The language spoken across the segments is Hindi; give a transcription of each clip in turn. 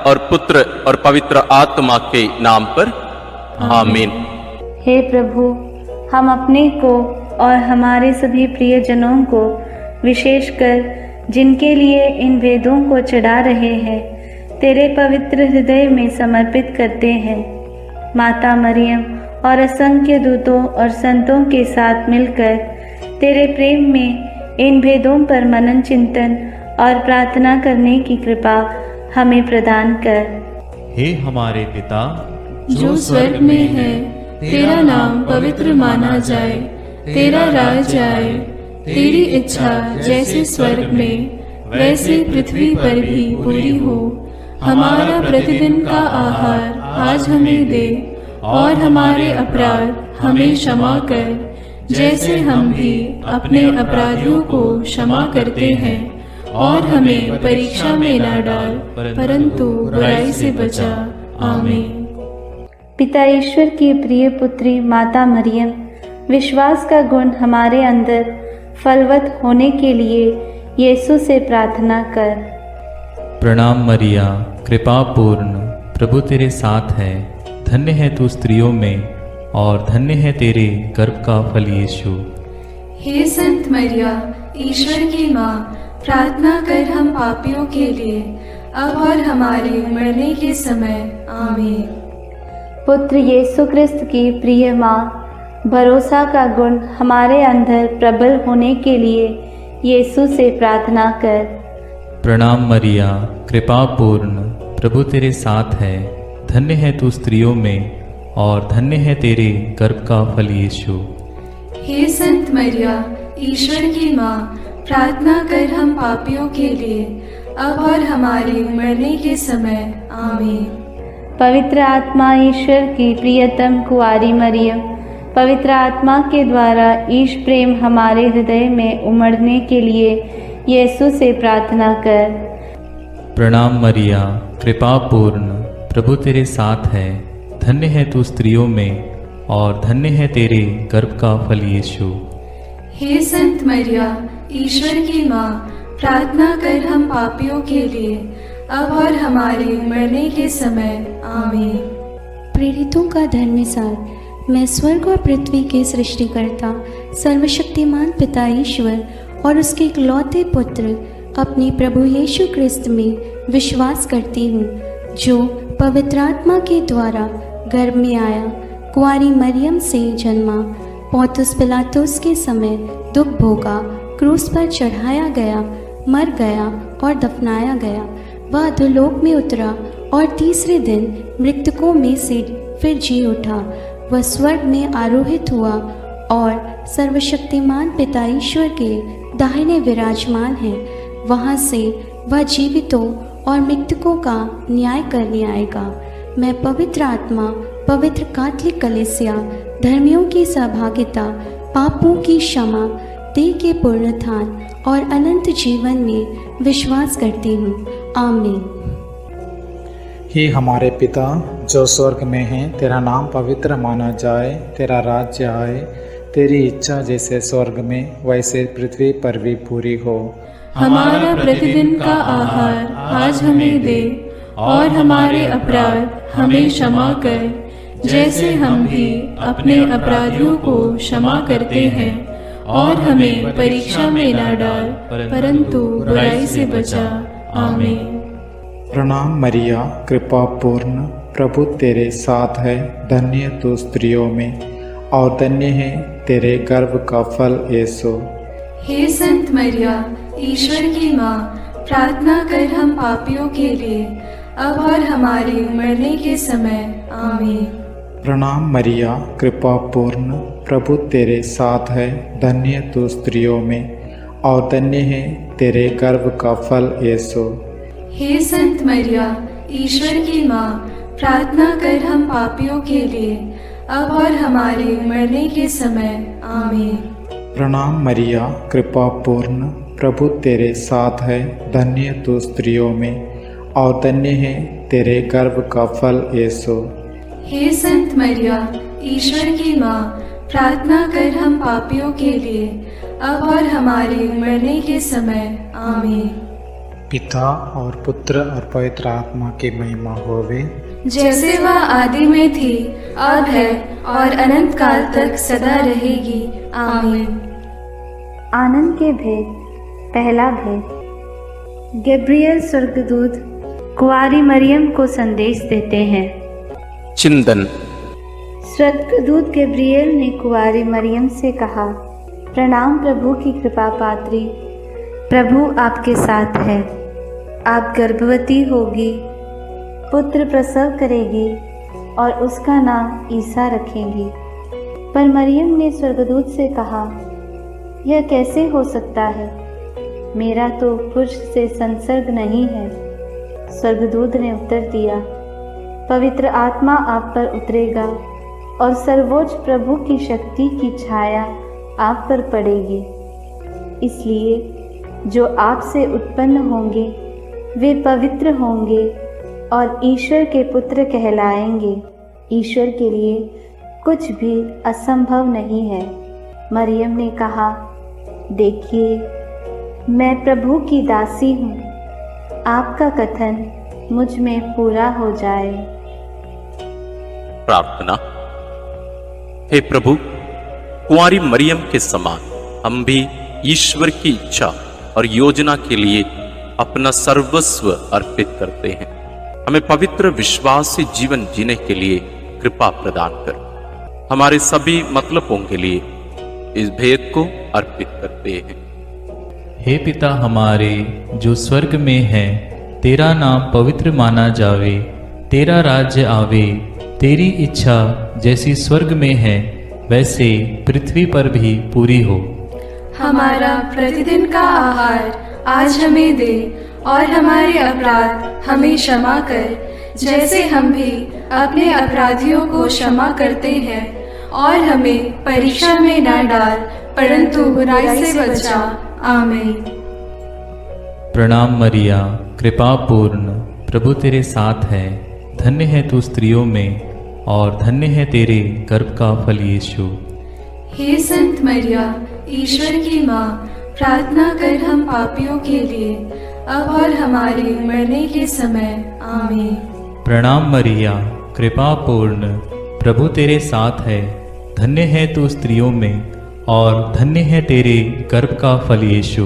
और पुत्र और पवित्र आत्मा के नाम पर आमीन। हे प्रभु, हम अपने को और हमारे सभी प्रियजनों को, विशेषकर जिनके लिए इन वेदों को चढ़ा रहे हैं, तेरे पवित्र हृदय में समर्पित करते हैं। माता मरियम और असंख्य दूतों और संतों के साथ मिलकर तेरे प्रेम में इन भेदों पर मनन चिंतन और प्रार्थना करने की कृपा हमें प्रदान कर। हे हमारे पिता जो स्वर्ग में है, तेरा नाम पवित्र माना जाए, तेरा राज आए, तेरी इच्छा जैसे स्वर्ग में वैसे पृथ्वी पर भी पूरी हो। हमारा प्रतिदिन का आहार आज हमें दे, और हमारे अपराध हमें क्षमा कर, जैसे हम भी अपने अपराधियों को क्षमा करते हैं, और हमें परीक्षा में न डाल, परंतु बुराई से बचा। आमीन। पिता ईश्वर की प्रिय पुत्री माता मरियम, विश्वास का गुण हमारे अंदर फलवत होने के लिए यीशु से प्रार्थना कर। प्रणाम मरिया, कृपा पूर्ण, प्रभु तेरे साथ है। धन्य है तू स्त्रियों में, और धन्य है तेरे गर्भ का फल यीशु। हे संत मरिया, ईश्वर की माँ, प्रार्थना कर हम पापियों के लिए, अब और हमारे मरने के समय। आमीन। पुत्र यीशु क्रिस्त की प्रिय माँ, भरोसा का गुण हमारे अंदर प्रबल होने के लिए यीशु से प्रार्थना कर। प्रणाम मरिया, कृपा पूर्ण, प्रभु तेरे साथ है। धन्य है तू स्त्रियों में, और धन्य है तेरे गर्भ का फल यीशु। हे संत मरिया, ईश्वर की माँ, प्रार्थना कर हम पापियों के लिए, अब और हमारे मरने के समय। आमीन। पवित्र आत्मा ईश्वर की प्रियतम कुंवारी मरियम, पवित्र आत्मा के द्वारा ईश प्रेम हमारे हृदय में उमड़ने के लिए यीशु से प्रार्थना कर। प्रणाम मरिया, कृपा पूर्ण, प्रभु तेरे साथ है। धन्य है तू स्त्रियों में, और धन्य है तेरे गर्भ का फल यीशु। हे संत मरिया, ईश्वर की माँ, प्रार्थना कर हम पापियों के लिए, अब और हमारे मरने के समय। आमीन। प्रेरितों का धर्मसार। मैं स्वर्ग और पृथ्वी के सृष्टिकर्ता सर्वशक्तिमान पिता ईश्वर और उसके इकलौते पुत्र अपने प्रभु यीशु क्रिस्त में विश्वास करती हूँ, जो पवित्र आत्मा के द्वारा गर्भ में आया, कुंवारी मरियम से जन्मा, पौंतुस पिलातुस के समय दुख भोगा, क्रूस पर चढ़ाया गया, मर गया और दफनाया गया। वह अधोलोक में उतरा और तीसरे दिन मृतकों में से फिर जी उठा। वह स्वर्ग में आरोहित हुआ और सर्वशक्तिमान पिता ईश्वर के दाहिने विराजमान है। वहाँ से वह जीवितों और मृतकों का न्याय करने आएगा। मैं पवित्र आत्मा, पवित्र कैथोलिक कलीसिया, धर्मियों की सहभागिता, पापों की क्षमा, देह के पुनरुत्थान और अनंत जीवन में विश्वास करती हूँ। आमीन। हे हमारे पिता जो स्वर्ग में है, तेरा नाम पवित्र माना जाए, तेरा राज्य आए, तेरी इच्छा जैसे स्वर्ग में वैसे पृथ्वी पर भी पूरी हो। हमारा प्रतिदिन का आहार आज हमें दे, और हमारे अपराध हमें क्षमा कर, जैसे हम भी अपने अपराधियों को क्षमा करते हैं, और हमें परीक्षा में न डाल, परंतु बुराई से बचा। आमीन। प्रणाम मरिया, कृपा पूर्ण, प्रभु तेरे साथ है। धन्य तू स्त्रियों में, और धन्य है तेरे गर्भ का फल यीशु। हे संत मरिया, ईश्वर की माँ, प्रार्थना कर हम पापियों के लिए, अब और हमारे मरने के समय। आमीन। प्रणाम मरिया, कृपा पूर्ण, प्रभु तेरे साथ है। धन्य तू स्त्रियों में, और धन्य है तेरे गर्भ का फल यीशु। हे संत मरिया, ईश्वर की माँ, प्रार्थना कर हम पापियों के लिए, अब और हमारे मरने के समय। आमीन। प्रणाम मरिया, कृपा पूर्ण, प्रभु तेरे साथ है। धन्य तू स्त्रियों में, और धन्य है तेरे गर्भ का फल यीशु। हे संत मरिया, ईश्वर की माँ, प्रार्थना कर हम पापियों के लिए, अब और हमारे मरने के समय। आमीन। पिता और पुत्र और पवित्र आत्मा की महिमा होवे, जैसे वह आदि में थी, अब है और अनंत काल तक सदा रहेगी। आमीन। आनंद के भेद। पहला भेद। गैब्रियल स्वर्गदूत कुंवारी मरियम को संदेश देते हैं। चिंतन। स्वर्गदूत गैब्रियल ने कुंवारी मरियम से कहा, प्रणाम प्रभु की कृपा पात्री, प्रभु आपके साथ है। आप गर्भवती होगी, पुत्र प्रसव करेगी और उसका नाम ईसा रखेंगी। पर मरियम ने स्वर्गदूत से कहा, यह कैसे हो सकता है? मेरा तो पुरुष से संसर्ग नहीं है। स्वर्गदूत ने उत्तर दिया, पवित्र आत्मा आप पर उतरेगा और सर्वोच्च प्रभु की शक्ति की छाया आप पर पड़ेगी। इसलिए जो आपसे उत्पन्न होंगे वे पवित्र होंगे और ईश्वर के पुत्र कहलाएंगे। ईश्वर के लिए कुछ भी असंभव नहीं है। मरियम ने कहा, देखिए, मैं प्रभु की दासी हूँ, आपका कथन मुझ में पूरा हो जाए। प्रार्थना। हे प्रभु, कुंवारी मरियम के समान हम भी ईश्वर की इच्छा और योजना के लिए अपना सर्वस्व अर्पित करते हैं। हमें पवित्र विश्वासी जीवन जीने के लिए कृपा प्रदान कर। हमारे सभी मतलबों के लिए इस भेद को अर्पित करते हैं। हे पिता हमारे जो स्वर्ग में है, तेरा नाम पवित्र माना जावे, तेरा राज्य आवे, तेरी इच्छा जैसी स्वर्ग में है वैसे पृथ्वी पर भी पूरी हो। हमारा प्रतिदिन का आहार आज हमें दे और हमारे अपराध हमें क्षमा कर, जैसे हम भी अपने अपराधियों को क्षमा करते हैं, और हमें परीक्षा में न डाल परंतु बुराई से बचा। आमीन। प्रणाम मरिया, कृपा पूर्ण, प्रभु तेरे साथ है। धन्य है तू स्त्रियों में और धन्य है तेरे गर्भ का फल यीशु। हे संत मरिया, ईश्वर की माँ, प्रार्थना कर हम पापियों के लिए, अब और हमारे मरने के समय। आमीन। प्रणाम मरिया, कृपा पूर्ण, प्रभु तेरे साथ है। धन्य है तू स्त्रियों में और धन्य है तेरे गर्भ का फल यीशु।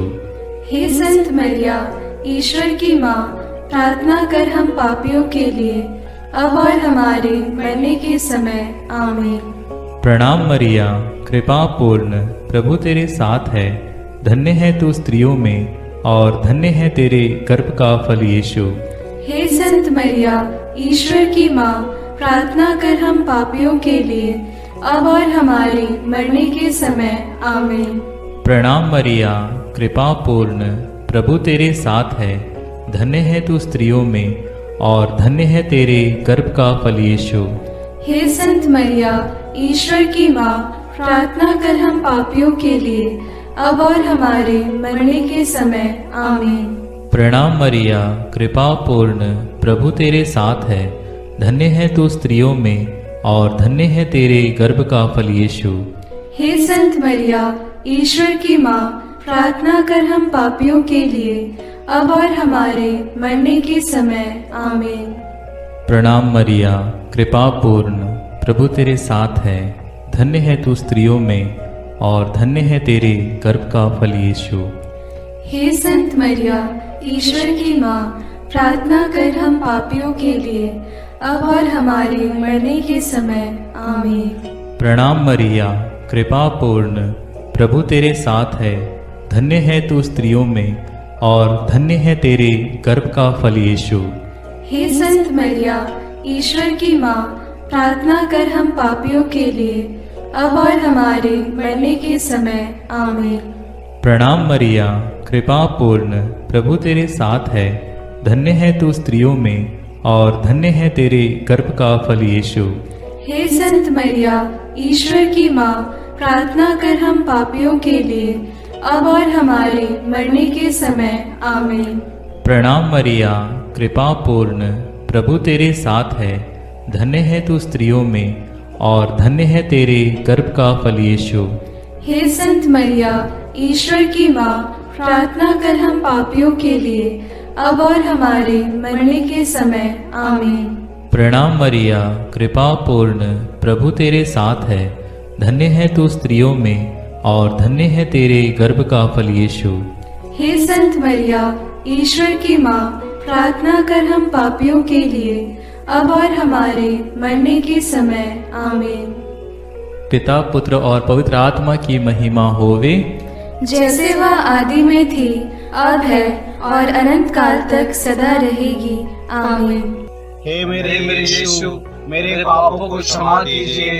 हे संत मरिया, ईश्वर की माँ, प्रार्थना कर हम पापियों के लिए, अब और हमारे मरने के समय। आमीन। प्रणाम मरिया, कृपा पूर्ण, प्रभु तेरे साथ है। धन्य है तू स्त्रियों में और धन्य है तेरे गर्भ का फल यीशु। हे संत मरिया, ईश्वर की माँ, प्रार्थना कर हम पापियों के लिए, अब और हमारे मरने के समय। आमीन। प्रणाम मरिया, कृपा पूर्ण, प्रभु तेरे साथ है। धन्य है तू स्त्रियों में और धन्य है तेरे गर्भ का फल यीशु। हे संत मरिया, ईश्वर की माँ, प्रार्थना कर हम पापियों के लिए, अब और हमारे मरने के समय। आमीन। प्रणाम मरिया, कृपा पूर्ण, प्रभु तेरे साथ है। धन्य है तू स्त्रियों में और धन्य है तेरे गर्भ का फल यीशु। हे संत मरिया, ईश्वर की माँ, प्रार्थना कर हम पापियों के लिए, अब और हमारे मरने के समय। आमीन। प्रणाम मरिया, कृपा पूर्ण, प्रभु तेरे साथ है। धन्य है तू स्त्रियों में और धन्य है तेरे गर्भ का फल यीशु। हे संत मरिया, ईश्वर की माँ, प्रार्थना कर हम पापियों के लिए, अब और हमारे मरने के समय। आमीन। प्रणाम मरिया, कृपा पूर्ण, प्रभु तेरे साथ है। धन्य है तू स्त्रियों में और धन्य है तेरे गर्भ का फल यीशु। हे संत मरिया, ईश्वर की माँ, प्रार्थना कर हम पापियों के लिए, अब और हमारे मरने के समय। आमीन। प्रणाम मरिया, कृपा पूर्ण, प्रभु तेरे साथ है। धन्य है तू स्त्रियों में और धन्य है तेरे गर्भ का फल यीशु। हे संत मरिया, ईश्वर की माँ, प्रार्थना कर हम पापियों के लिए, अब और हमारे मरने के समय। आमीन। प्रणाम मरिया, कृपा पूर्ण, प्रभु तेरे साथ है। धन्य है तू स्त्रियों में और धन्य है तेरे गर्भ का फल यीशु। हे संत मरिया, ईश्वर की माँ, प्रार्थना कर हम पापियों के लिए, अब और हमारे मरने के समय आमीन। प्रणाम मरिया, कृपा पूर्ण, प्रभु तेरे साथ है। धन्य है तू स्त्रियों में और धन्य है तेरे गर्भ का फल यीशु। हे संत मरिया, ईश्वर की माँ, प्रार्थना कर हम पापियों के लिए, अब और हमारे मरने के समय आमीन। पिता, पुत्र और पवित्र आत्मा की महिमा होवे, जैसे वह आदि में थी, अब है और अनंत काल तक सदा रहेगी। आमीन। हे मेरे यीशु, मेरे पापों को क्षमा कीजिए,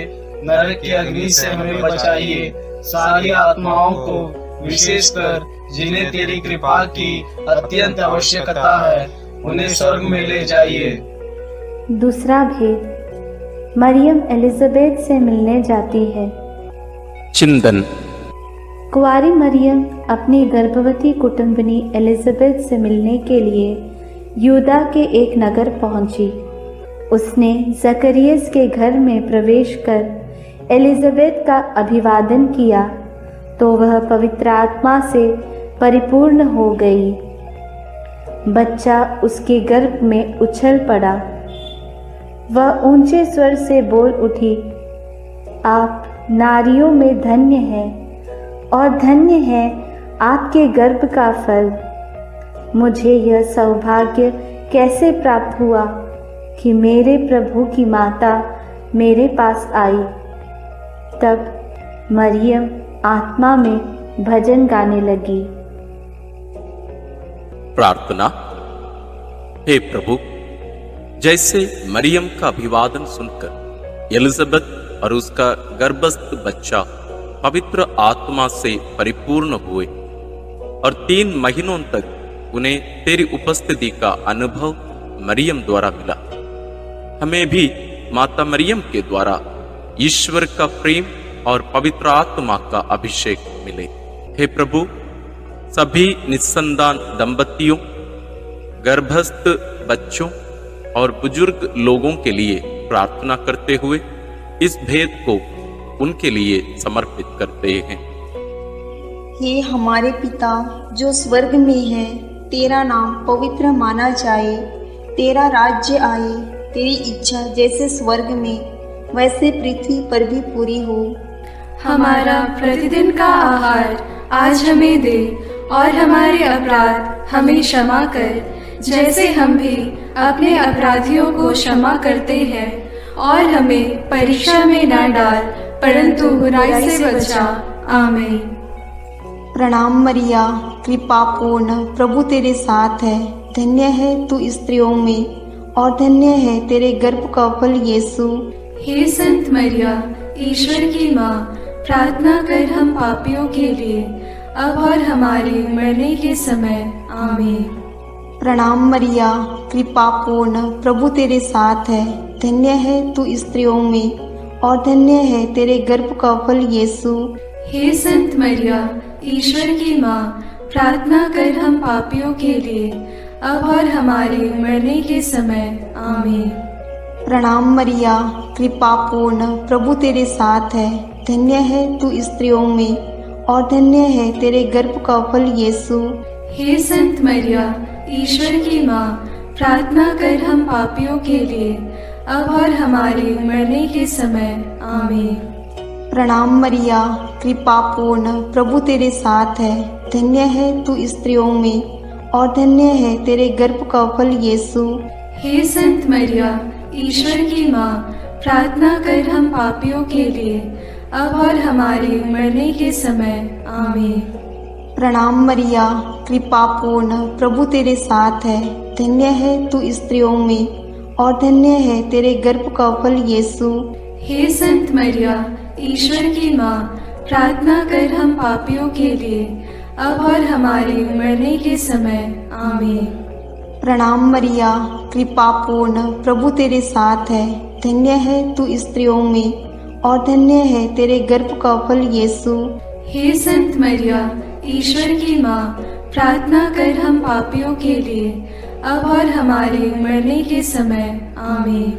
नरक की अग्नि से हमें बचाइए, सारी आत्माओं को, विशेषकर जिन्हें तेरी कृपा की अत्यंत आवश्यकता है, उन्हें स्वर्ग में ले जाइए। दूसरा भेद, मरियम एलिजाबेथ से मिलने जाती है। चिंतन। कुंवारी मरियम अपनी गर्भवती कुटुंबनी एलिजाबेथ से मिलने के लिए यूदा के एक नगर पहुंची। उसने जकरियस के घर में प्रवेश कर एलिजाबेथ का अभिवादन किया तो वह पवित्र आत्मा से परिपूर्ण हो गई। बच्चा उसके गर्भ में उछल पड़ा। वह ऊंचे स्वर से बोल उठी, आप नारियों में धन्य हैं और धन्य है आपके गर्भ का फल। मुझे यह सौभाग्य कैसे प्राप्त हुआ कि मेरे प्रभु की माता मेरे पास आई। तब मरियम आत्मा में भजन गाने लगी। प्रार्थना। हे प्रभु, जैसे मरियम का अभिवादन सुनकर एलिजाबेथ और उसका गर्भस्थ बच्चा पवित्र आत्मा से परिपूर्ण हुए और 3 महीनों तक उन्हें तेरी उपस्थिति का अनुभव मरियम द्वारा मिला, हमें भी माता मरियम के द्वारा ईश्वर का प्रेम और पवित्र आत्मा का अभिषेक मिले। हे प्रभु, सभी निस्संतान दंपतियों, गर्भस्थ बच्चों और बुजुर्ग लोगों के लिए प्रार्थना करते हुए इस भेद को उनके लिए समर्पित करते हैं। हे हमारे पिता जो स्वर्ग में है, तेरा नाम पवित्र माना जाए, तेरा राज्य आए, तेरी इच्छा जैसे स्वर्ग में वैसे पृथ्वी पर भी पूरी हो। हमारा प्रतिदिन का आहार आज हमें दे और हमारे अपराध हमें क्षमा कर, जैसे हम भी अपने अपराधियों को क्षमा करते हैं, और हमें परीक्षा में न डाल परंतु बुराई से बचा। आमीन। प्रणाम मरिया, कृपा पूर्ण, प्रभु तेरे साथ है। धन्य है तू स्त्रियों में और धन्य है तेरे गर्भ का फल यीशु। हे संत मरिया, ईश्वर की माँ, प्रार्थना कर हम पापियों के लिए, अब और हमारे मरने के समय। आमीन। प्रणाम मरिया, कृपा पूर्ण, प्रभु तेरे साथ है। धन्य है तू स्त्रियों में और धन्य है तेरे गर्भ का फल यीशु। हे संत मरिया, ईश्वर की माँ, प्रार्थना कर हम पापियों के लिए, अब और हमारे मरने के समय। आमीन। प्रणाम मरिया, कृपा पूर्ण, प्रभु तेरे साथ है। धन्य है तू स्त्रियों में और धन्य है तेरे गर्भ का फल यीशु। हे संत मरिया, ईश्वर की माँ, प्रार्थना कर हम पापियों के लिए, अब और हमारे मरने के समय। आमीन। प्रणाम मरिया, कृपा पूर्ण, प्रभु तेरे साथ है। धन्य है तू स्त्रियों में और धन्य है तेरे गर्भ का फल यीशु। हे संत मरिया, ईश्वर की माँ, प्रार्थना कर हम पापियों के लिए, अब और हमारे मरने के समय। आमीन। प्रणाम मरिया, कृपा पूर्ण, प्रभु तेरे साथ है। धन्य है तू स्त्रियों में और धन्य है तेरे गर्भ का फल यीशु। हे संत मरिया, ईश्वर की माँ, प्रार्थना कर हम पापियों के लिए, अब और हमारे मरने के समय। आमीन। प्रणाम मरिया, कृपा पूर्ण, प्रभु तेरे साथ है। धन्य है तू स्त्रियों में और धन्य है तेरे गर्भ का फल यीशु। हे संत मरिया, ईश्वर की माँ, प्रार्थना कर हम पापियों के लिए, अब और हमारे मरने के समय। आमीन।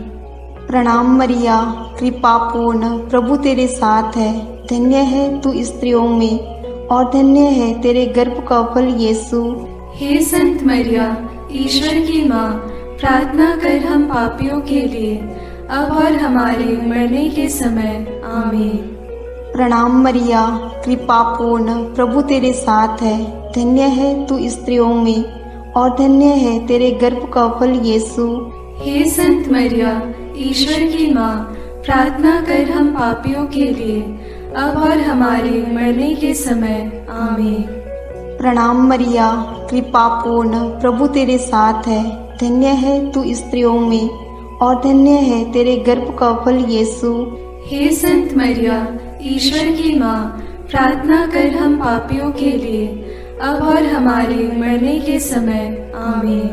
प्रणाम मरिया, कृपा पूर्ण, प्रभु तेरे साथ है। धन्य है तू स्त्रियों में और धन्य है तेरे गर्भ का फल यीशु। हे संत मरिया, ईश्वर की माँ, प्रार्थना कर हम पापियों के लिए, अब और हमारे मरने के समय। आमीन। प्रणाम मरिया, कृपा पूर्ण, प्रभु तेरे साथ है। धन्य है तू स्त्रियों में और धन्य है तेरे गर्भ का फल यीशु। हे संत मरिया, ईश्वर की माँ, प्रार्थना कर हम पापियों के लिए, अब और हमारे मरने के समय। आमीन। प्रणाम मरिया, कृपा पूर्ण, प्रभु तेरे साथ है। धन्य है तू स्त्रियों में और धन्य है तेरे गर्भ का फल यीशु। हे संत मरिया, ईश्वर की माँ, प्रार्थना कर हम पापियों के लिए, अब और हमारे मरने के समय। आमीन।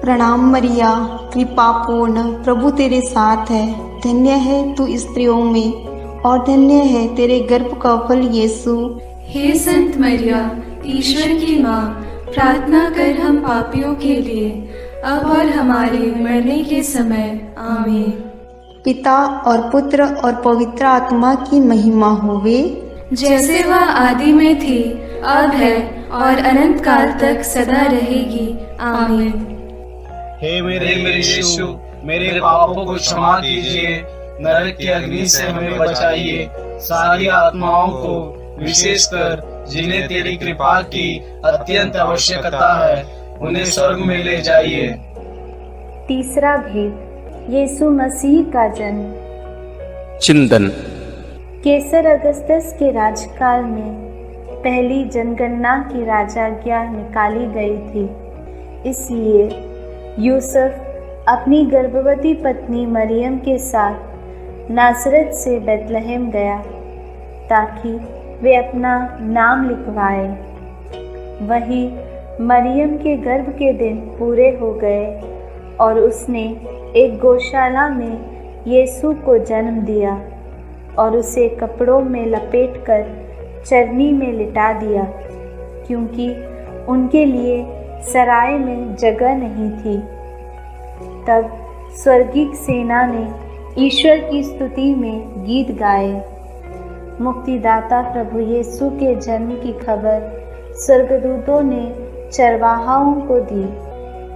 प्रणाम मरिया, कृपा पूर्ण, प्रभु तेरे साथ है। धन्य है तू स्त्रियों में और धन्य है तेरे गर्भ का फल यीशु। हे संत मरिया, ईश्वर की माँ, प्रार्थना कर हम पापियों के लिए, अब और हमारे मरने के समय। आमीन। पिता और पुत्र और पवित्र आत्मा की महिमा होवे, जैसे वह आदि में थी, अब है और अनंत काल तक सदा रहेगी। आमीन। हे मेरे यीशु, मेरे पापों को क्षमा कीजिए, नरक की अग्नि से हमें बचाइए, सारी आत्माओं को, विशेषकर जिन्हें तेरी कृपा की अत्यंत आवश्यकता है, उन्हें स्वर्ग में ले जाइए। तीसरा भेद, यीशु मसीह का जन्म। चिंतन। केसर अगस्तस के राजकाल में पहली जनगणना की राजाज्ञा निकाली गई थी। इसलिए यूसुफ अपनी गर्भवती पत्नी मरियम के साथ नासरत से बेतलहम गया ताकि वे अपना नाम लिखवाए। वहीं मरियम के गर्भ के दिन पूरे हो गए और उसने एक गौशाला में यीशु को जन्म दिया और उसे कपड़ों में लपेटकर चरनी में लिटा दिया, क्योंकि उनके लिए सराय में जगह नहीं थी। तब स्वर्गीय सेना ने ईश्वर की स्तुति में गीत गाए। मुक्तिदाता प्रभु यीशु के जन्म की खबर स्वर्गदूतों ने चरवाहाओं को दी।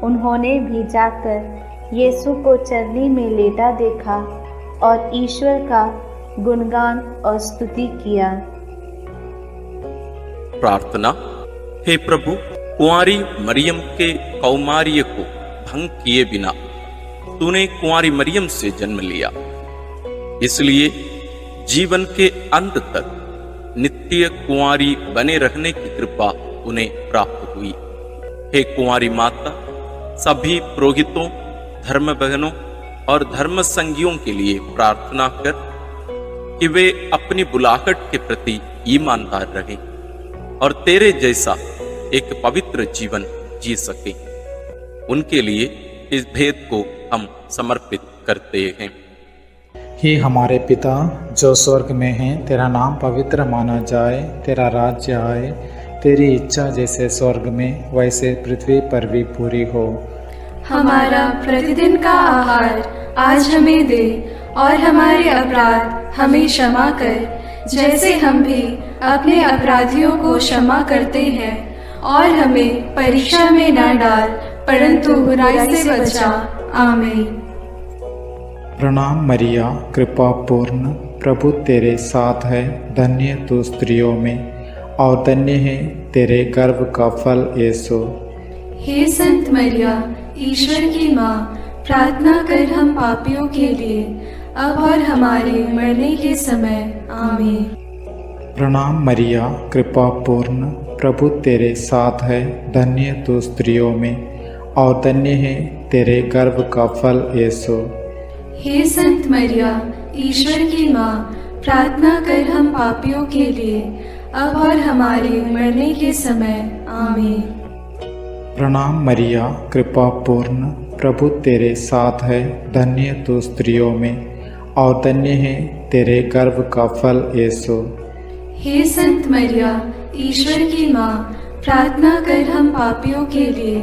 उन्होंने भी जाकर यीशु को चरनी में लेटा देखा और ईश्वर का गुणगान और स्तुति किया। प्रार्थना। हे प्रभु, कुंवारी मरियम के कौमार्य को भंग किए बिना तूने कुंवारी मरियम से जन्म लिया, इसलिए जीवन के अंत तक नित्य कुंवारी बने रहने की कृपा उन्हें प्राप्त हुई। हे कुंवारी माता, सभी पुरोहितों, धर्म बहनों और धर्म संगियों के लिए प्रार्थना कर कि वे अपनी बुलाहट के प्रति ईमानदार रहें और तेरे जैसा एक पवित्र जीवन जी सकें। उनके लिए इस भेद को हम समर्पित करते हैं। हे हमारे पिता जो स्वर्ग में है, तेरा नाम पवित्र माना जाए, तेरा राज्य आए, तेरी इच्छा जैसे स्वर्ग में वैसे पृथ्वी पर भी पूरी हो। हमारा प्रतिदिन का आहार आज हमें दे और हमारे अपराध हमें क्षमा कर, जैसे हम भी अपने अपराधियों को क्षमा करते हैं, और हमें परीक्षा में न डाल, परंतु बुराई से बचा। आमीन। प्रणाम मरिया, कृपा पूर्ण, प्रभु तेरे साथ है। धन्य तू स्त्रियों में और धन्य है तेरे गर्भ का फल यीशु। हे संत मरिया, ईश्वर की माँ, प्रार्थना कर हम पापियों के लिए, अब और हमारे मरने के समय। आमीन। प्रणाम मरिया, कृपा पूर्ण, प्रभु तेरे साथ है। धन्य तू स्त्रियों में और धन्य है तेरे गर्भ का फल यीशु। हे संत मरिया, ईश्वर की माँ, प्रार्थना कर हम पापियों के लिए, अब और हमारे मरने के समय। आमीन। प्रणाम मरिया, कृपा पूर्ण, प्रभु तेरे साथ है। धन्य तू स्त्रियों में और धन्य है तेरे गर्भ का फल यीशु। हे संत मरिया, ईश्वर की माँ, प्रार्थना कर हम पापियों के लिए,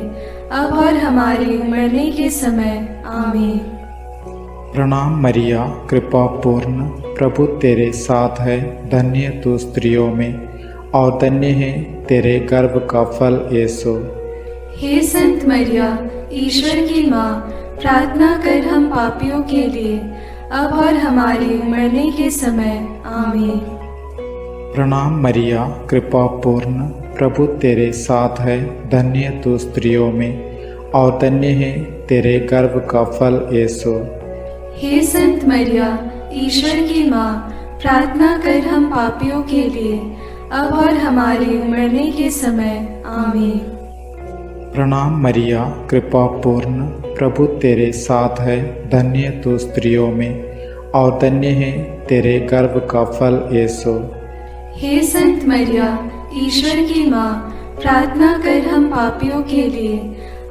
अब और हमारे मरने के समय। आमीन। प्रणाम मरिया, कृपा पूर्ण, प्रभु तेरे साथ है। धन्य तू स्त्रियों में और धन्य है तेरे गर्भ का फल यीशु। हे संत मरिया, ईश्वर की माँ, प्रार्थना कर हम पापियों के लिए, अब और हमारे मरने के समय। आमीन। प्रणाम मरिया, कृपा पूर्ण, प्रभु तेरे साथ है, धन्य तू स्त्रियों में और धन्य है तेरे गर्भ का फल यीशु। हे संत मरिया, ईश्वर की माँ, प्रार्थना कर हम पापियों के लिए, अब और हमारे मरने के समय। आमीन। प्रणाम मरिया, कृपा पूर्ण, प्रभु तेरे साथ है, धन्य तू स्त्रियों में और धन्य है तेरे गर्भ का फल यीशु। हे संत मरिया, ईश्वर की माँ, प्रार्थना कर हम पापियों के लिए,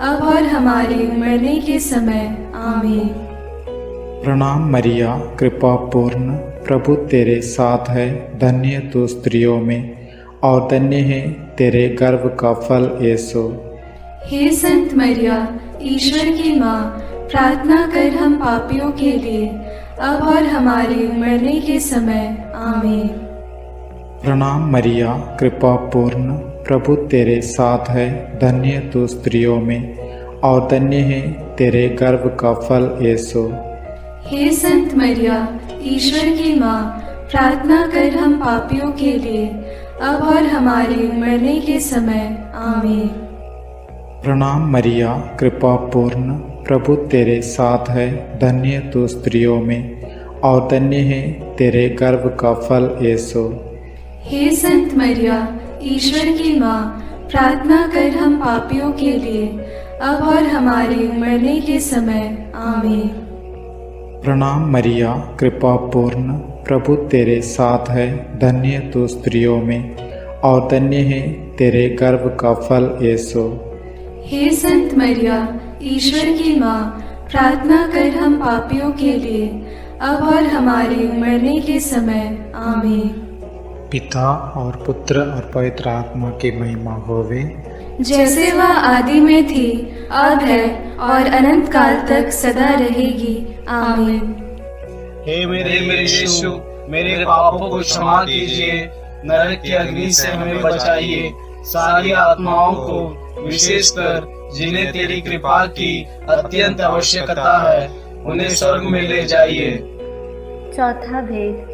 अब और हमारे मरने के समय। आमीन। प्रणाम मरिया, कृपा पूर्ण, प्रभु तेरे साथ है, धन्य तू स्त्रियों में और धन्य है तेरे गर्भ का फल यीशु। हे संत मरिया, ईश्वर की माँ, प्रार्थना कर हम पापियों के लिए, अब और हमारे मरने के समय। आमीन। प्रणाम मरिया, कृपा पूर्ण, प्रभु तेरे साथ है, धन्य तू स्त्रियों में और धन्य है तेरे गर्भ का फल यीशु। हे संत मरिया, ईश्वर की माँ, प्रार्थना कर हम पापियों के लिए, अब और हमारे मरने के समय। आमीन। प्रणाम मरिया, कृपा पूर्ण, प्रभु तेरे साथ है, धन्य तू स्त्रियों में और धन्य है तेरे गर्भ का फल यीशु। हे संत मरिया, ईश्वर की माँ, प्रार्थना कर हम पापियों के लिए, अब और हमारे मरने के समय। आमीन। प्रणाम मरिया, कृपा पूर्ण, प्रभु तेरे साथ है, धन्य तू स्त्रियों में और धन्य है तेरे गर्भ का फल यीशु। हे संत मरिया, ईश्वर की माँ, प्रार्थना कर हम पापियों के लिए, अब और हमारे मरने के समय। आमीन। पिता और पुत्र और पवित्र आत्मा की महिमा होवे, जैसे वह आदि में थी, अब है और अनंत काल तक सदा रहेगी। आमीन। हे मेरे यीशु, मेरे पापों को क्षमा कीजिए, नरक की अग्नि से हमें बचाइए, सारी आत्माओं को, विशेषकर जिन्हें तेरी कृपा की अत्यंत आवश्यकता है, उन्हें स्वर्ग में ले जाइए। चौथा भेद,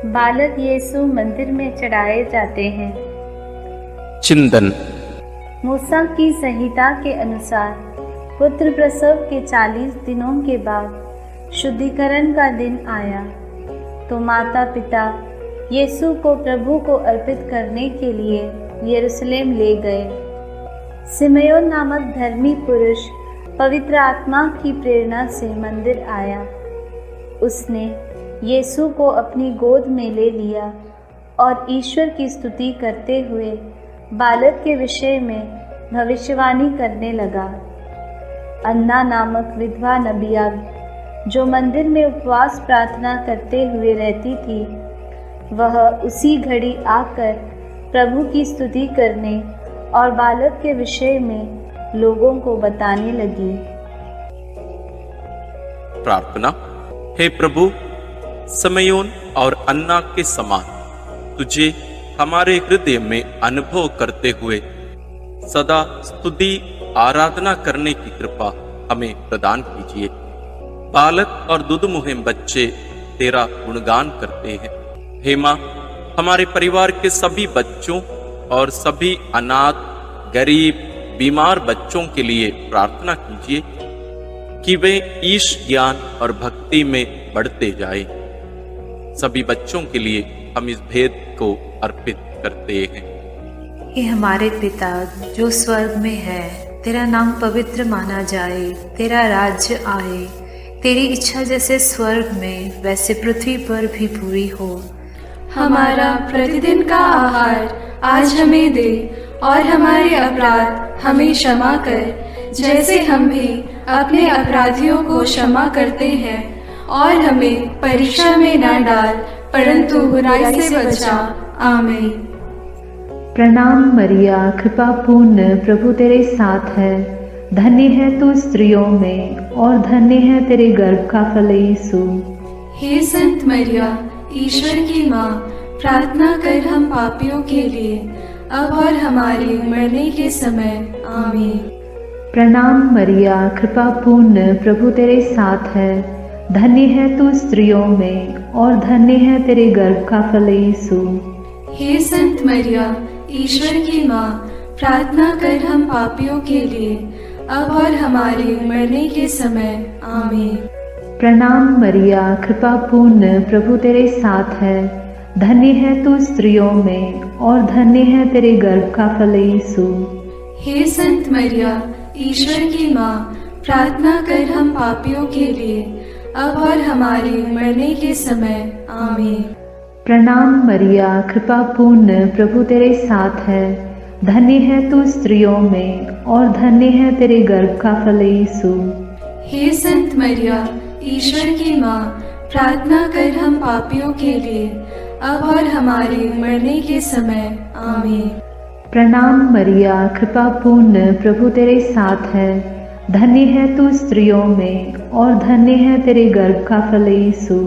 बालक यीशु मंदिर में चढ़ाए जाते हैं। चिंतन। मूसा की संहिता के अनुसार पुत्र प्रसव के 40 दिनों के बाद शुद्धिकरण का दिन आया तो माता पिता यीशु को प्रभु को अर्पित करने के लिए यरूशलेम ले गए। सिमयोन नामक धर्मी पुरुष पवित्र आत्मा की प्रेरणा से मंदिर आया। उसने यीशु को अपनी गोद में ले लिया और ईश्वर की स्तुति करते हुए बालक के विषय में भविष्यवाणी करने लगा। अन्ना नामक विधवा नबिया जो मंदिर में उपवास प्रार्थना करते हुए रहती थी, वह उसी घड़ी आकर प्रभु की स्तुति करने और बालक के विषय में लोगों को बताने लगी। प्रार्थना। हे प्रभु, समयोन और अन्ना के समान तुझे हमारे हृदय में अनुभव करते हुए सदा स्तुति आराधना करने की कृपा हमें प्रदान कीजिए। बालक और दुधमुहे बच्चे तेरा गुणगान करते हैं। हे माँ, हमारे परिवार के सभी बच्चों और सभी अनाथ, गरीब, बीमार बच्चों के लिए प्रार्थना कीजिए कि वे ईश ज्ञान और भक्ति में बढ़ते जाएं। सभी बच्चों के लिए हम इस भेद को अर्पित करते हैं। हे हमारे पिता जो स्वर्ग में है, तेरा नाम पवित्र माना जाए, तेरा राज्य आए, तेरी इच्छा जैसे स्वर्ग में वैसे पृथ्वी पर भी पूरी हो। हमारा प्रतिदिन का आहार आज हमें दे और हमारे अपराध हमें क्षमा कर, जैसे हम भी अपने अपराधियों को क्षमा करते हैं, और हमें परीक्षा में न डाल परंतु बुराई से बचा। आमीन। प्रणाम मरिया, कृपा पूर्ण, प्रभु तेरे साथ है, धन्य है तू स्त्रियों में और धन्य है तेरे गर्भ का फल यीशु। हे संत मरिया, ईश्वर की माँ, प्रार्थना कर हम पापियों के लिए, अब और हमारे मरने के समय। आमीन। प्रणाम मरिया, कृपा पूर्ण, प्रभु तेरे साथ है। धन्य है तू स्त्रियों में और धन्य है तेरे गर्भ का फल यीशु। हे संत मरिया, ईश्वर की माँ, प्रार्थना कर हम पापियों के लिए, अब और हमारे मरने के समय। आमीन। प्रणाम मरिया, कृपा पूर्ण, प्रभु तेरे साथ है। धन्य है तू स्त्रियों में और धन्य है तेरे गर्भ का फल यीशु। हे संत मरिया, ईश्वर की माँ, प्रार्थना कर हम पापियों के लिए, अब और हमारे मरने के समय। आमीन। प्रणाम मरिया, कृपा पूर्ण, प्रभु तेरे साथ है। धन्य है तू स्त्रियों में और धन्य है तेरे गर्भ का फल यीशु। हे संत मरिया, ईश्वर की माँ, प्रार्थना कर हम पापियों के लिए, अब और हमारे मरने के समय। आमीन। प्रणाम मरिया, कृपा पूर्ण, प्रभु तेरे साथ है। धन्य है तू स्त्रियों में और धन्य है तेरे गर्भ का फल यीशु।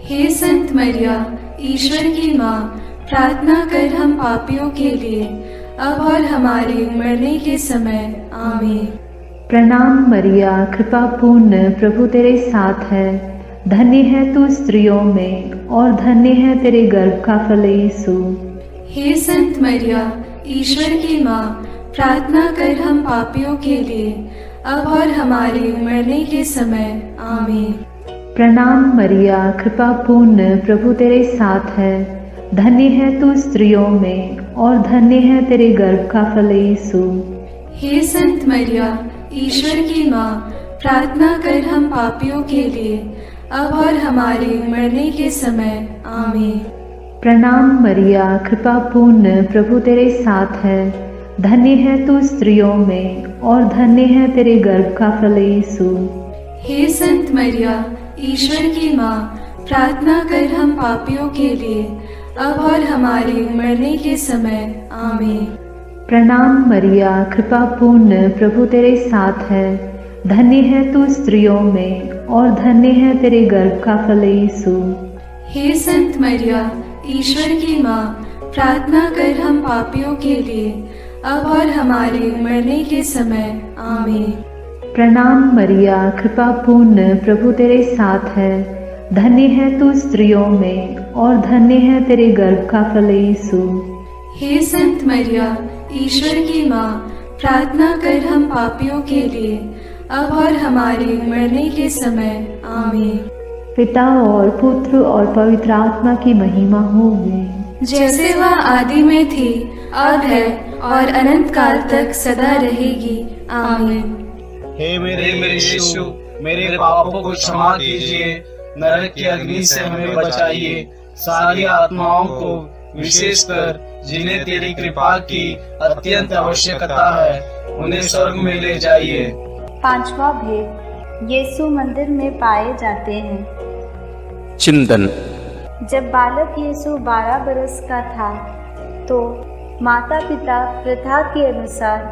हे संत मरिया, ईश्वर की माँ, प्रार्थना कर हम पापियों के लिए, अब और हमारे मरने के समय। आमीन। प्रणाम मरिया, कृपा पूर्ण, प्रभु तेरे साथ है। धन्य है तू स्त्रियों में और धन्य है तेरे गर्भ का फल यीशु। हे संत मरिया, ईश्वर की माँ, प्रार्थना कर हम पापियों के लिए, अब और हमारे मरने के समय। आमीन। प्रणाम मरिया, कृपा पूर्ण, प्रभु तेरे साथ है। धन्य है तू स्त्रियों में और धन्य है तेरे गर्भ का फल यीशु। हे संत मरिया, ईश्वर की माँ, प्रार्थना कर हम पापियों के लिए, अब और हमारे मरने के समय। आमीन। प्रणाम मरिया, कृपा पूर्ण, प्रभु तेरे साथ है। धन्य है तू स्त्रियों में और धन्य है तेरे गर्भ का फल यीशु। हे संत मरिया, ईश्वर की माँ, प्रार्थना कर हम पापियों के लिए, अब और हमारे मरने के समय। आमीन। प्रणाम मरिया, कृपा पूर्ण, प्रभु तेरे साथ है। धन्य है तू स्त्रियों में और धन्य है तेरे गर्भ का फल यीशु। हे संत मरिया, ईश्वर की माँ, प्रार्थना कर हम पापियों के लिए, अब और हमारे मरने के समय। आमीन। प्रणाम मरिया, कृपा पूर्ण, प्रभु तेरे साथ है। धन्य है तू स्त्रियों में और धन्य है तेरे गर्भ का फल यीशु। हे संत मरिया, ईश्वर की माँ, प्रार्थना कर हम पापियों के लिए, अब और हमारे मरने के समय। आमीन। पिता और पुत्र और पवित्र आत्मा की महिमा होवे, जैसे वह आदि में थी, अब है और अनंत काल तक सदा रहेगी। आमीन। हे मेरे यीशु, मेरे पापों को क्षमा कीजिए, नरक की अग्नि से हमें बचाइए, सारी आत्माओं को, विशेषकर जिन्हें तेरी कृपा की अत्यंत आवश्यकता है, उन्हें स्वर्ग में ले जाइए। पांचवा भेद, यीशु मंदिर में पाए जाते हैं। चिंतन। जब बालक यीशु 12 बरस का था तो माता पिता प्रथा के अनुसार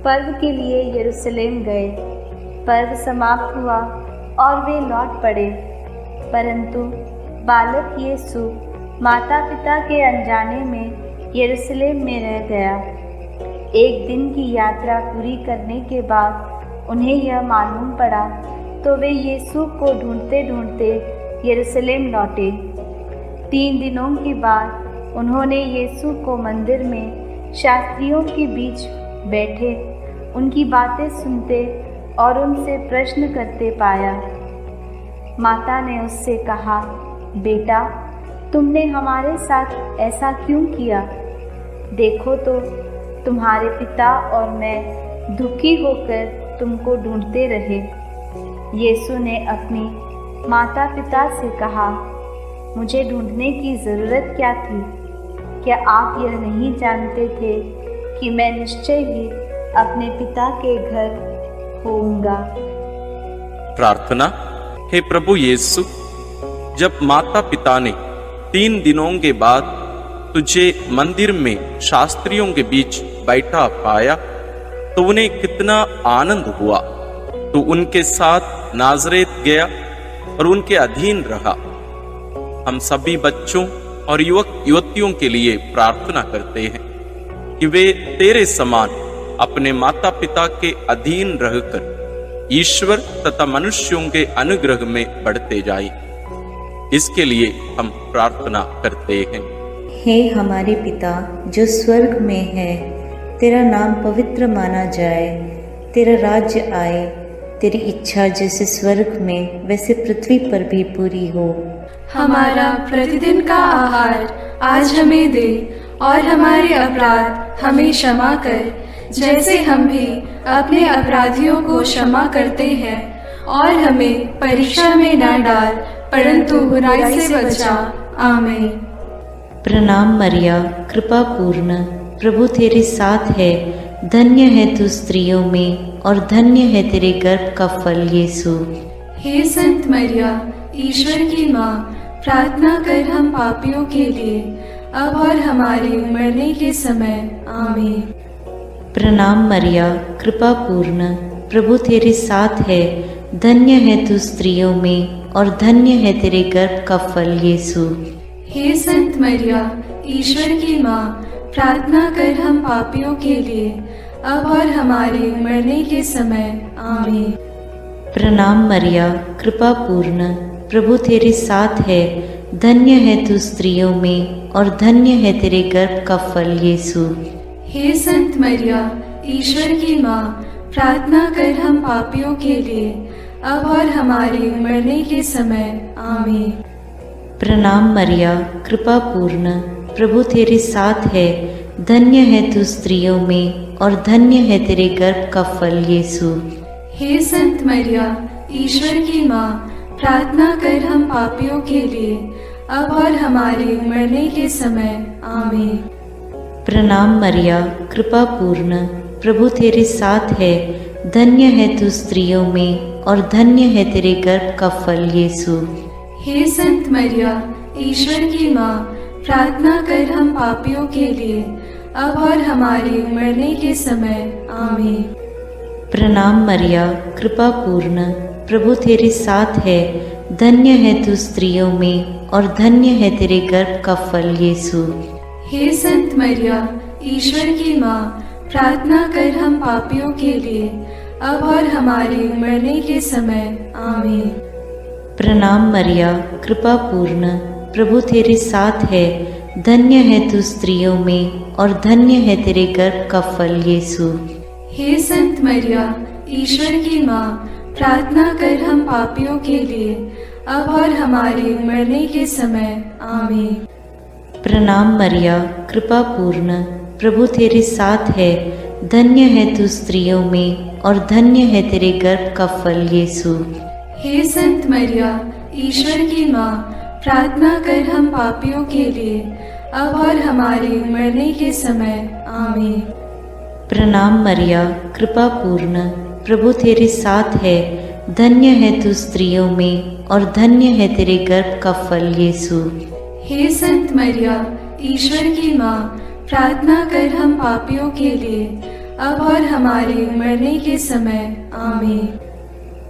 पर्व के लिए यरूशलेम गए। पर्व समाप्त हुआ और वे लौट पड़े, परंतु बालक यीशु माता पिता के अनजाने में यरूशलेम में रह गया। एक दिन की यात्रा पूरी करने के बाद उन्हें यह मालूम पड़ा तो वे यीशु को ढूंढते ढूंढते यरूशलेम लौटे। 3 दिनों के बाद उन्होंने यीशु को मंदिर में शास्त्रियों के बीच बैठे उनकी बातें सुनते और उनसे प्रश्न करते पाया। माता ने उससे कहा, बेटा, तुमने हमारे साथ ऐसा क्यों किया? देखो तो तुम्हारे पिता और मैं दुखी होकर तुमको ढूंढते रहे। यीशु ने अपनी माता पिता से कहा, मुझे ढूंढने की ज़रूरत क्या थी? क्या आप यह नहीं जानते थे कि मैं निश्चय ही अपने पिता के घर होऊंगा? प्रार्थना। हे प्रभु यीशु, जब माता पिता ने 3 दिनों के बाद तुझे मंदिर में शास्त्रियों के बीच बैठा पाया तो उन्हें कितना आनंद हुआ। तो उनके साथ नाज़रेत गया और उनके अधीन रहा। हम सभी बच्चों और युवक युवतियों के लिए प्रार्थना करते हैं कि वे तेरे समान अपने माता पिता के अधीन रहकर ईश्वर तथा मनुष्यों के अनुग्रह में बढ़ते जाएं। इसके लिए हम प्रार्थना करते हैं। हे हमारे पिता जो स्वर्ग में है, तेरा नाम पवित्र माना जाए, तेरा राज्य आए, तेरी इच्छा जैसे स्वर्ग में वैसे पृथ्वी पर भी पूरी हो। हमारा प्रतिदिन का आहार आज हमें दे, और हमारे अपराध हमें क्षमा कर, जैसे हम भी अपने अपराधियों को क्षमा करते हैं, और हमें परीक्षा में न डाल, परंतु बुराई से बचा। आमीन। प्रणाम मरिया, कृपा पूर्ण, प्रभु तेरे साथ है, धन्य है तू स्त्रियों में और धन्य है तेरे गर्भ का फल यीशु। हे संत मरिया, ईश्वर की माँ, प्रार्थना कर हम पापियों के लिए, अब और हमारे मरने के समय। आमीन। प्रणाम मरिया, कृपा पूर्ण, प्रभु तेरे साथ है, धन्य है तू स्त्रियों में और धन्य है तेरे गर्भ का फल यीशु। हे संत मरिया, ईश्वर की माँ, प्रार्थना कर हम पापियों के लिए, अब और हमारे मरने के समय। आमीन। प्रणाम मरिया, कृपा पूर्ण, प्रभु तेरे साथ है, धन्य है तू स्त्रियों में और धन्य है तेरे गर्भ का फल यीशु। हे संत मरिया, ईश्वर की माँ, प्रार्थना कर हम पापियों के लिए, अब और हमारे मरने के समय। आमीन। प्रणाम मरिया, कृपा पूर्ण, प्रभु तेरे साथ है, धन्य है तू स्त्रियों में और धन्य है तेरे गर्भ का फल यीशु। हे संत मरिया, ईश्वर की माँ, प्रार्थना कर हम पापियों के लिए, अब और हमारे मरने के समय। आमीन। प्रणाम मरिया, कृपा पूर्ण, प्रभु तेरे साथ है, धन्य है तू स्त्रियों में और धन्य है तेरे गर्भ का फल यीशु। हे संत मरिया, ईश्वर की माँ, प्रार्थना कर हम पापियों के लिए, अब और हमारे मरने के समय। आमीन। प्रणाम मरिया, कृपा पूर्ण, प्रभु तेरे साथ है, धन्य है तू स्त्रियों में और धन्य है तेरे गर्भ का फल यीशु। हे संत मरिया, ईश्वर की माँ, प्रार्थना कर हम पापियों के लिए, अब और हमारे मरने के समय। आमीन। प्रणाम मरिया, कृपा पूर्ण, प्रभु तेरे साथ है, धन्य है तू स्त्रियों में और धन्य है तेरे गर्भ का फल यीशु। हे संत मरिया, ईश्वर की माँ, प्रार्थना कर हम पापियों के लिए, अब और हमारे मरने के समय। आमीन। प्रणाम मरिया, कृपा पूर्ण, प्रभु तेरे साथ है, धन्य है तू स्त्रियों में और धन्य है तेरे गर्भ का फल यीशु। हे संत मरिया, ईश्वर की माँ, प्रार्थना कर हम पापियों के लिए, अब और हमारे मरने के समय। आमीन। प्रणाम मरिया, कृपा पूर्ण, प्रभु तेरे साथ है, धन्य है तू स्त्रियों में और धन्य है तेरे गर्भ का फल यीशु। हे संत मरिया, ईश्वर की माँ, प्रार्थना कर हम पापियों के लिए, अब और हमारे मरने के समय। आमीन।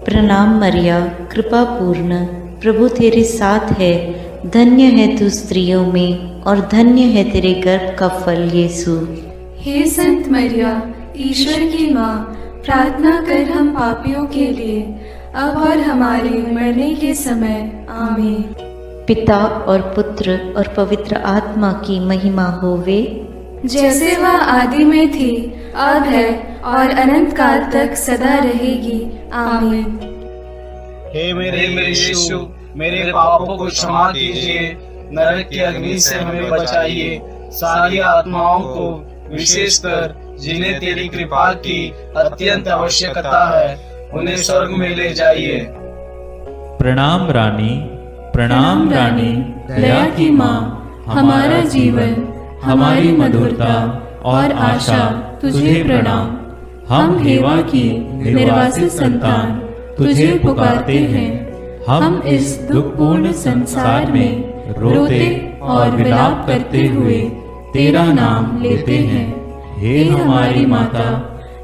प्रणाम मरिया, कृपा पूर्ण, प्रभु तेरे साथ है, धन्य है तू स्त्रियों में और धन्य है तेरे गर्भ का फल यीशु। हे संत मरिया, ईश्वर की माँ, प्रार्थना कर हम पापियों के लिए, अब और हमारे मरने के समय। आमीन। पिता और पुत्र और पवित्र आत्मा की महिमा होवे, जैसे वह आदि में थी, अब है और अनंत काल तक सदा रहेगी। आमीन। हे मेरे यीशु, मेरे पापों को क्षमा कीजिए, नरक की अग्नि से हमें बचाइए, सारी आत्माओं को, विशेषकर जिन्हें तेरी कृपा की अत्यंत आवश्यकता है, उन्हें स्वर्ग में ले जाइए। प्रणाम रानी, प्रणाम रानी, दया की माँ, हमारा जीवन, हमारी मधुरता और आशा तुझे प्रणाम। हम हेवा की निर्वासित संतान तुझे पुकारते हैं। हम इस दुखपूर्ण संसार में रोते और विलाप करते हुए तेरा नाम लेते हैं। हे हमारी माता,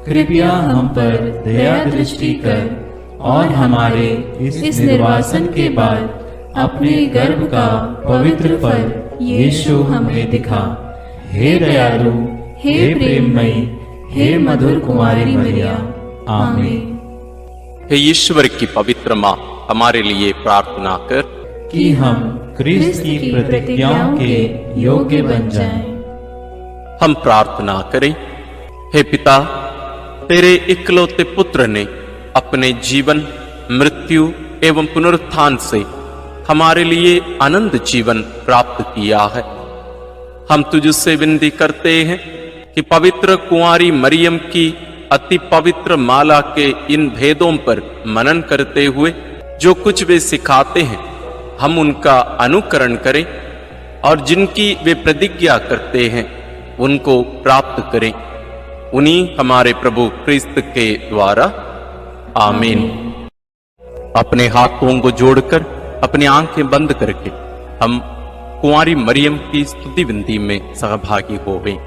कृपया हम पर दया दृष्टि कर और हमारे इस निर्वासन के बाद अपने गर्भ का पवित्र फल यीशु हमें दिखा। हे दयालु, हे प्रेममयी, हे मधुर कुमारी मरिया, आमीन। हे ईश्वर की पवित्र माँ, हमारे लिए प्रार्थना कर कि हम क्रिस्त की प्रतिज्ञाओं के योग्य बन जाएं। हम प्रार्थना करें। हे पिता, तेरे इकलौते पुत्र ने अपने जीवन, मृत्यु एवं पुनरुत्थान से हमारे लिए अनंत जीवन प्राप्त किया है। हम तुझसे विनती करते हैं कि पवित्र कुंवारी मरियम की अति पवित्र माला के इन भेदों पर मनन करते हुए जो कुछ वे सिखाते हैं, हम उनका अनुकरण करें और जिनकी वे प्रतिज्ञा करते हैं उनको प्राप्त करें। उन्हीं हमारे प्रभु क्रिस्त के द्वारा, आमीन। अपने हाथों को जोड़कर अपनी आंखें बंद करके हम कुंवारी मरियम की स्तुति विनती में सहभागी हो गए।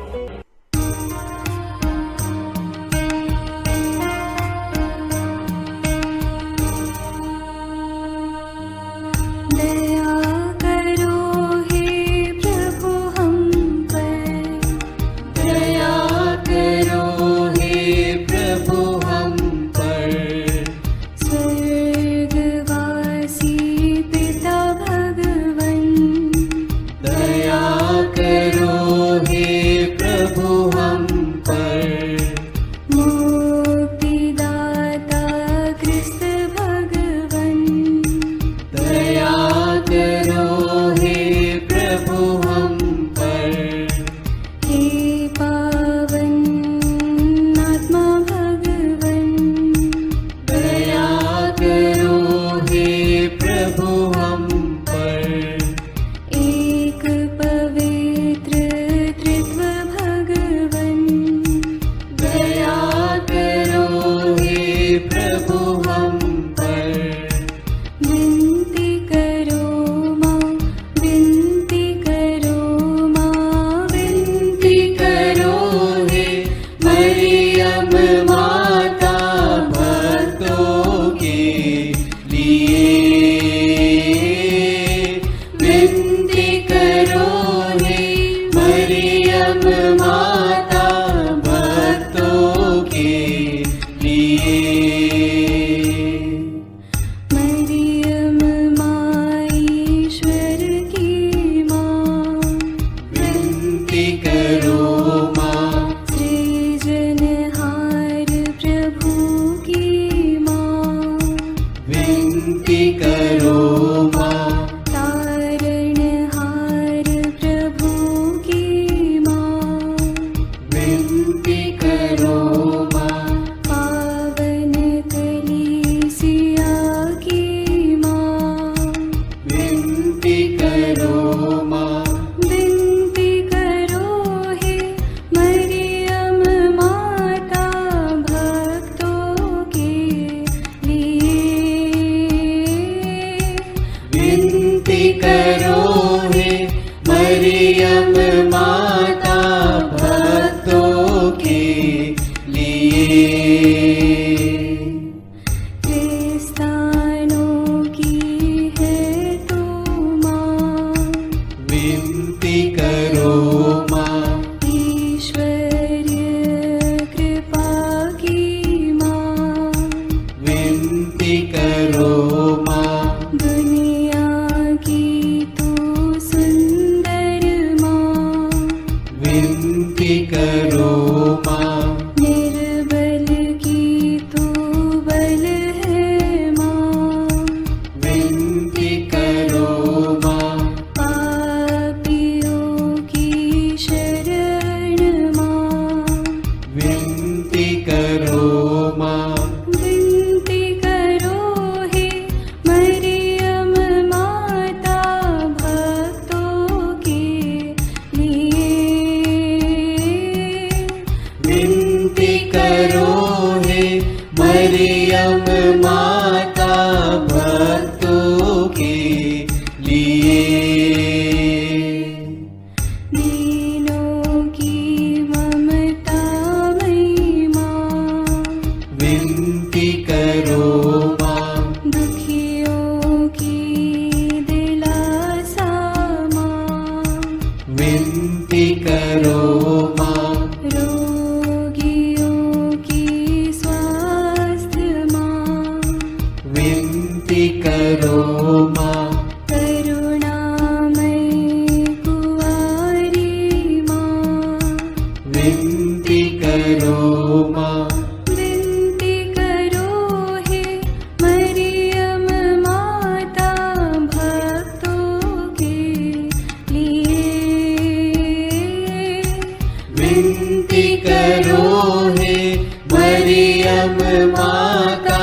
माता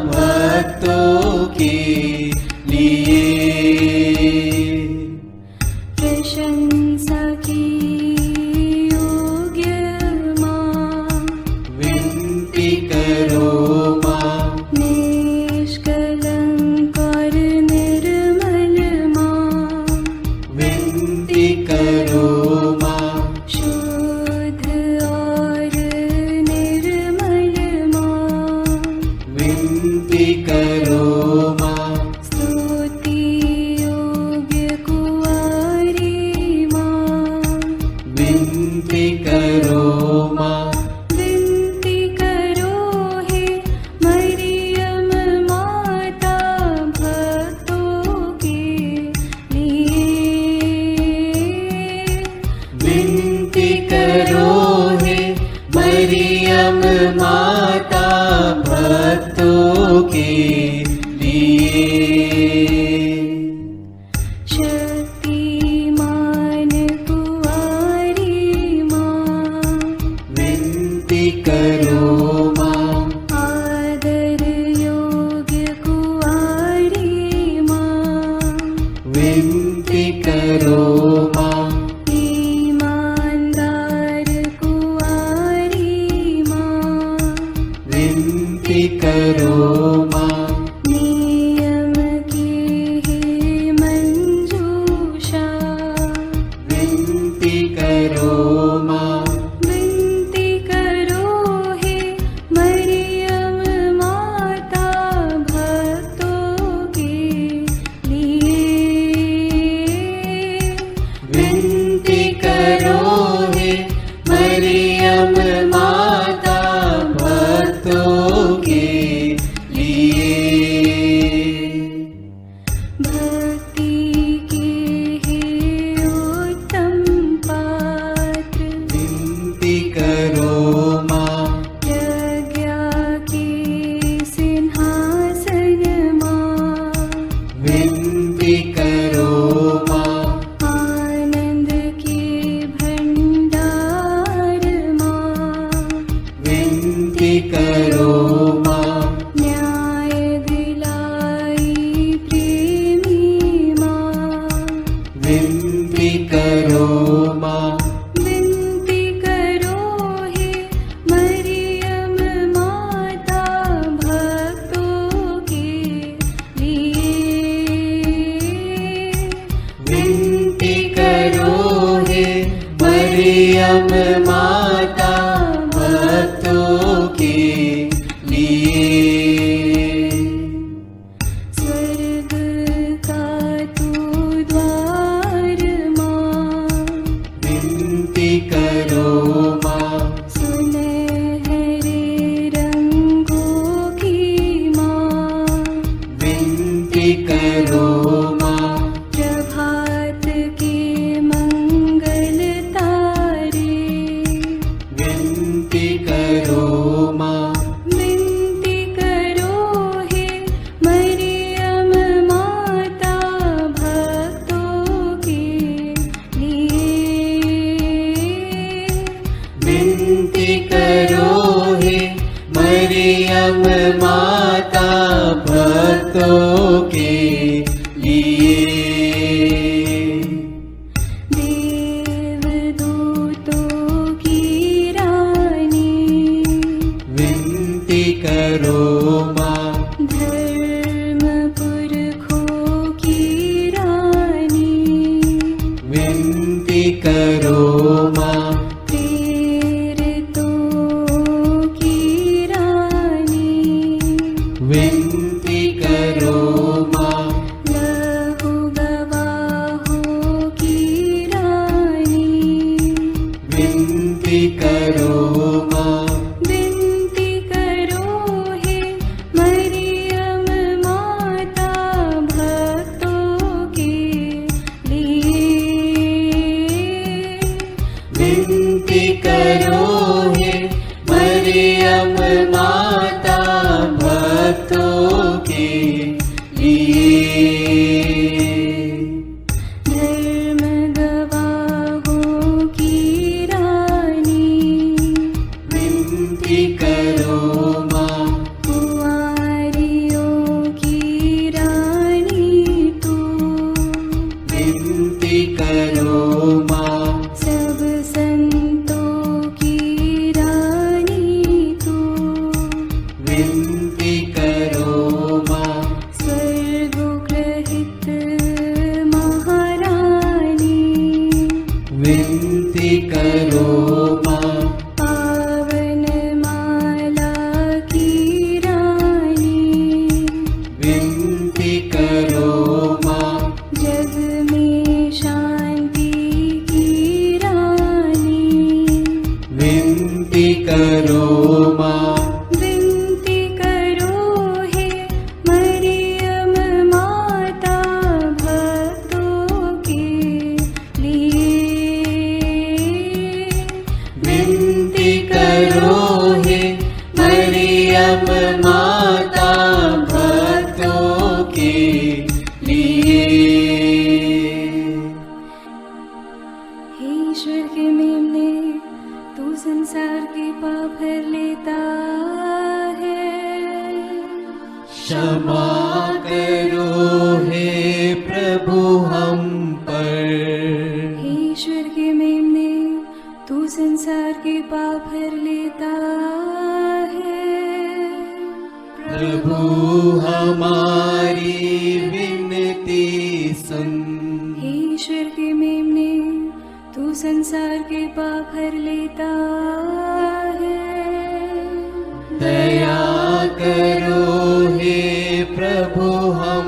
भक्तों के लिए। प्रशंसा की योग्य माँ, विनती करो माँ। निष्कलंक और निर्मल माँ, विनती करो माँ। शुद्ध और निर्मल माँ, विनती करो माँ। स्तुति योग्य कुंवारी माँ, विनती करो माँ। विनती करो हे मरियम माता भक्तों के लिए। विनती करो हे मरियम माता भक्तों के लिए। शक्तिमान कुंवारी माँ, विनती करो माँ। आदर योग्य कुंवारी माँ, विनती करो माँ। ईमानदार कुंवारी माँ, विनती करो माँ। नियम की है मंजूषा, विनती करो माँ। विनती करो हे मरियम माता भक्तों के लिए। विनती करो हे मरियम माता भक्तों के लिए। भक्ति के हे उत्तम पात्र, विनती करो माँ। प्रज्ञा के सिंहासन माँ, विनती करो माँ। आनंद के भंडार माँ, विनती करो माँ। न्याय दिलाई प्रेमी माँ, विनती करो माँ। विनती करो हे मरियम माता भक्तों के लिए। विनती करो हे मरियम माता भक्तों के लिए। स्वर्ग का तू द्वार माँ, विनती करो माँ। सुनहरे रंगों की माँ, विनती करो माँ। प्रभात के मंगल तारे, विनती करो माँ। विनती करो हे मरियम माता भक्तों के लिए। विनती करो हे मरियम माता भक्तों के लिए। देवदूतों की रानी, विनती करो माँ। धर्म पुरखों की रानी, विनती करो माँ। प्रेरितों की रानी, विनती करो माँ। लहू गवाहों की रानी, विनती करो माँ। विनती करो हे मरियम माता भक्तों के लिए। विनती करो हे मरियम माता भक्तों के धर्म गवाहों की रानी, विनती करो माँ। विनती करो माँ। सब संतों की रानी तू, विनती करो माँ। स्वर्गोग्रहित महारानी, विनती करो माँ। पावन माला की रानी, विनती करो माँ। जग में शांति की रानी, विनती करो माँ। विनती करो हे मरियम माता भक्तों के लिए। विनती करो हे मरियम माता भक्तों के लिए। हे ईश्वर के मेमने, तू संसार के पाप हर लेता है। क्षमा करो हे प्रभु हम पर। हे ईश्वर के मेमने, तू संसार के पाप हर लेता है। प्रभु हमारी विनती सुन। हे ईश्वर के मेमने, तू संसार के पाप हर लेता है। दया करो हे प्रभु हम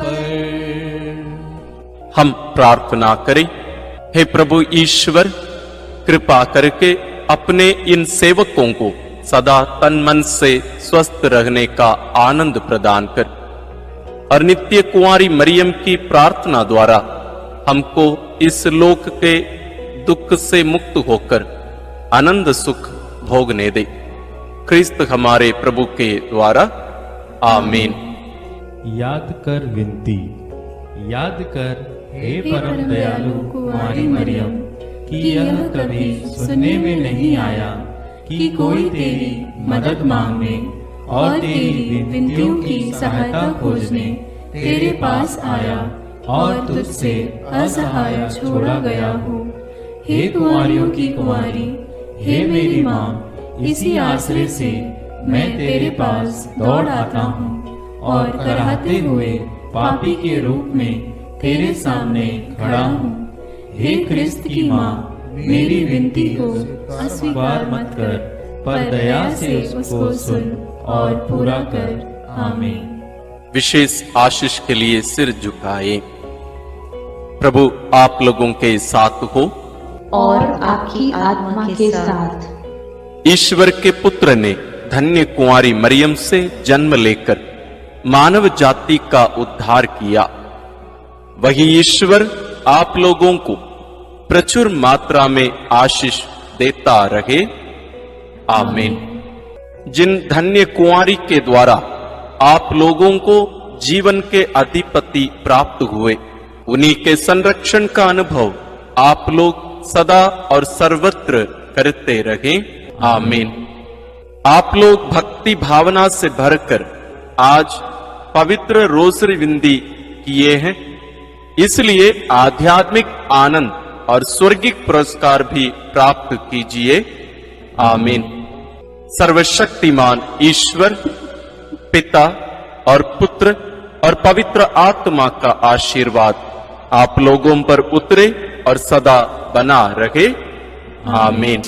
पर। हम प्रार्थना करें। हे प्रभु ईश्वर, कृपा करके अपने इन सेवकों को सदा तन मन से स्वस्थ रहने का आनंद प्रदान कर और नित्य कुंवारी मरियम की प्रार्थना द्वारा हमको इस लोक के दुख से मुक्त होकर आनंद सुख भोगने दे। क्रिस्त हमारे प्रभु के द्वारा आमीन। याद कर विनती। याद कर हे परम दयालु कुंवारी मरियम, कि यह कभी सुनने में नहीं आया कि कोई तेरी मदद मांगने और तेरी विनतियों की सहायता खोजने तेरे पास आया और तुझसे असहाय छोड़ा गया हो। हे कुंवारियों की कुंवारी, हे मेरी माँ, इसी आश्रय से मैं तेरे पास दौड़ आता हूँ और कराहते हुए पापी के रूप में तेरे सामने खड़ा हूँ। हे क्रिस्त की माँ, मेरी विनती को अस्वीकार मत कर, पर दया से उसको सुन और पूरा कर। आमीन। विशेष आशीष के लिए सिर झुकाए। प्रभु आप लोगों के साथ हो और आपकी आत्मा के साथ। ईश्वर के पुत्र ने धन्य कुंवारी मरियम से जन्म लेकर मानव जाति का उद्धार किया। वही ईश्वर आप लोगों को प्रचुर मात्रा में आशीष देता रहे। आमीन। जिन धन्य कुंवारी के द्वारा आप लोगों को जीवन के अधिपति प्राप्त हुए, उन्हीं के संरक्षण का अनुभव आप लोग सदा और सर्वत्र करते रहे। आमीन। आप लोग भक्ति भावना से भरकर आज पवित्र रोसरी विंदी किए हैं, इसलिए आध्यात्मिक आनंद और स्वर्गिक पुरस्कार भी प्राप्त कीजिए। आमीन। सर्वशक्तिमान ईश्वर पिता और पुत्र और पवित्र आत्मा का आशीर्वाद आप लोगों पर उतरे और सदा बना रहे। आमीन।